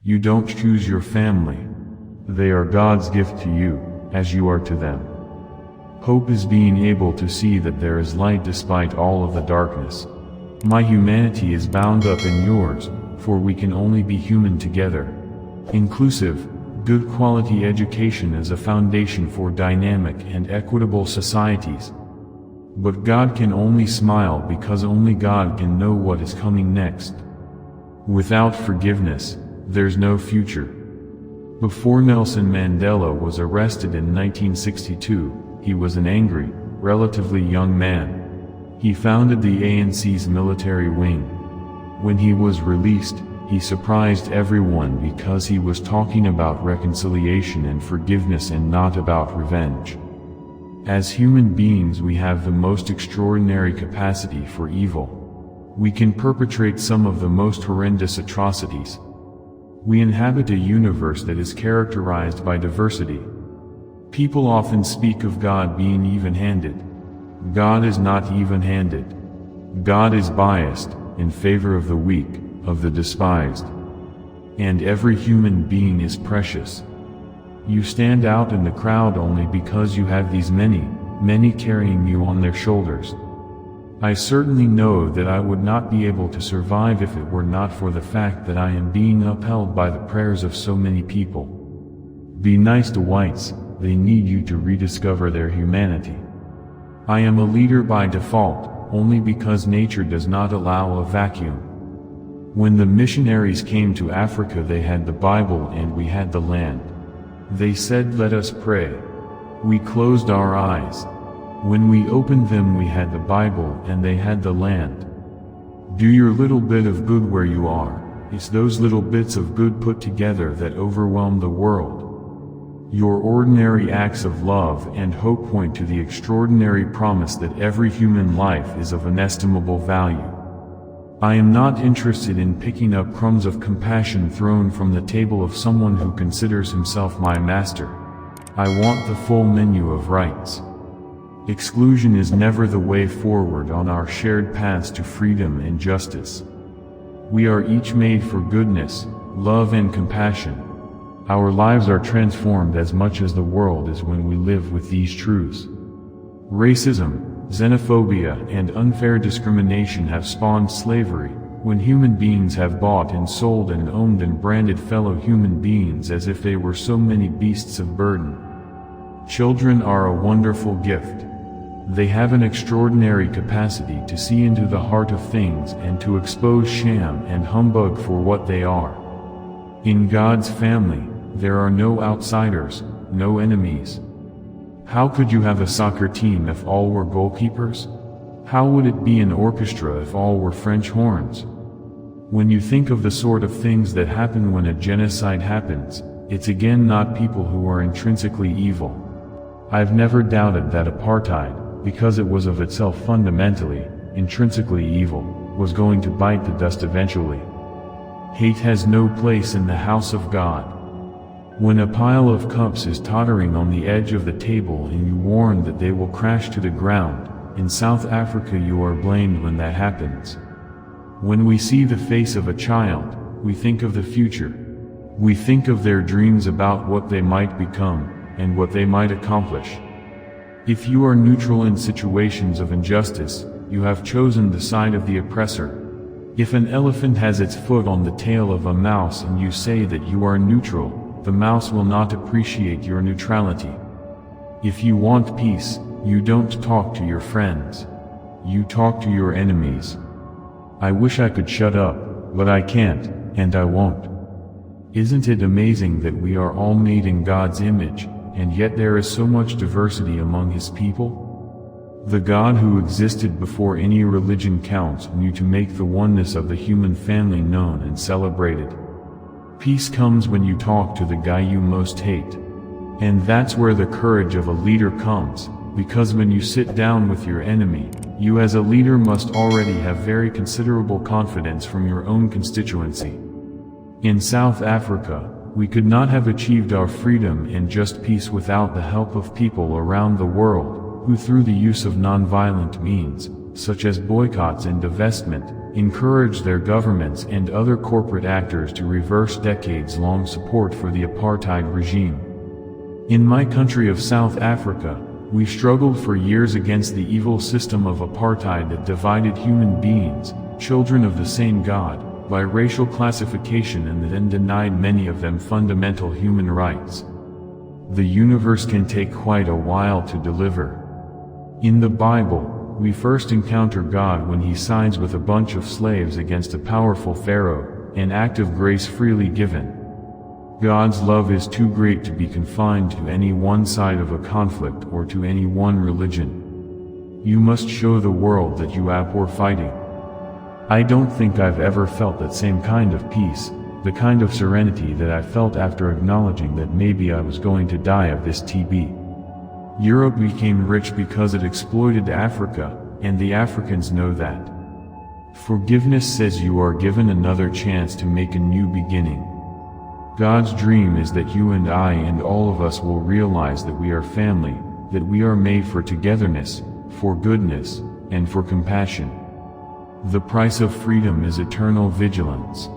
You don't choose your family. They are God's gift to you, as you are to them. Hope is being able to see that there is light despite all of the darkness. My humanity is bound up in yours, for we can only be human together. Inclusive, good quality education is a foundation for dynamic and equitable societies. But God can only smile because only God can know what is coming next. Without forgiveness, there's no future. Before Nelson Mandela was arrested in 1962, he was an angry, relatively young man. He founded the ANC's military wing. When he was released, he surprised everyone because he was talking about reconciliation and forgiveness and not about revenge. As human beings, we have the most extraordinary capacity for evil. We can perpetrate some of the most horrendous atrocities. We inhabit a universe that is characterized by diversity. People often speak of God being even-handed. God is not even-handed. God is biased, in favor of the weak, of the despised. And every human being is precious. You stand out in the crowd only because you have these many carrying you on their shoulders. I certainly know that I would not be able to survive if it were not for the fact that I am being upheld by the prayers of so many people. Be nice to whites, they need you to rediscover their humanity. I am a leader by default, only because nature does not allow a vacuum. When the missionaries came to Africa, they had the Bible and we had the land. They said, "Let us pray." We closed our eyes. When we opened them, we had the Bible and they had the land. Do your little bit of good where you are. It's those little bits of good put together that overwhelm the world. Your ordinary acts of love and hope point to the extraordinary promise that every human life is of inestimable value. I am not interested in picking up crumbs of compassion thrown from the table of someone who considers himself my master. I want the full menu of rights. Exclusion is never the way forward on our shared paths to freedom and justice. We are each made for goodness, love and compassion. Our lives are transformed as much as the world is when we live with these truths. Racism, xenophobia and unfair discrimination have spawned slavery, when human beings have bought and sold and owned and branded fellow human beings as if they were so many beasts of burden. Children are a wonderful gift. They have an extraordinary capacity to see into the heart of things and to expose sham and humbug for what they are. In God's family, there are no outsiders, no enemies. How could you have a soccer team if all were goalkeepers? How would it be an orchestra if all were French horns? When you think of the sort of things that happen when a genocide happens, it's again not people who are intrinsically evil. I've never doubted that apartheid, because it was of itself fundamentally, intrinsically evil, was going to bite the dust eventually. Hate has no place in the house of God. When a pile of cups is tottering on the edge of the table and you warn that they will crash to the ground, in South Africa you are blamed when that happens. When we see the face of a child, we think of the future. We think of their dreams about what they might become, and what they might accomplish. If you are neutral in situations of injustice, you have chosen the side of the oppressor. If an elephant has its foot on the tail of a mouse and you say that you are neutral, the mouse will not appreciate your neutrality. If you want peace, you don't talk to your friends. You talk to your enemies. I wish I could shut up, but I can't, and I won't. Isn't it amazing that we are all made in God's image, and yet there is so much diversity among His people? The God who existed before any religion counts knew to make the oneness of the human family known and celebrated. Peace comes when you talk to the guy you most hate. And that's where the courage of a leader comes, because when you sit down with your enemy, you as a leader must already have very considerable confidence from your own constituency. In South Africa, we could not have achieved our freedom and just peace without the help of people around the world, who through the use of non-violent means, such as boycotts and divestment, encouraged their governments and other corporate actors to reverse decades-long support for the apartheid regime. In my country of South Africa, we struggled for years against the evil system of apartheid that divided human beings, children of the same God, by racial classification and that then denied many of them fundamental human rights. The universe can take quite a while to deliver. In the Bible, we first encounter God when he sides with a bunch of slaves against a powerful Pharaoh, an act of grace freely given. God's love is too great to be confined to any one side of a conflict or to any one religion. You must show the world that you abhor fighting. I don't think I've ever felt that same kind of peace, the kind of serenity that I felt after acknowledging that maybe I was going to die of this TB. Europe became rich because it exploited Africa, and the Africans know that. Forgiveness says you are given another chance to make a new beginning. God's dream is that you and I and all of us will realize that we are family, that we are made for togetherness, for goodness, and for compassion. The price of freedom is eternal vigilance.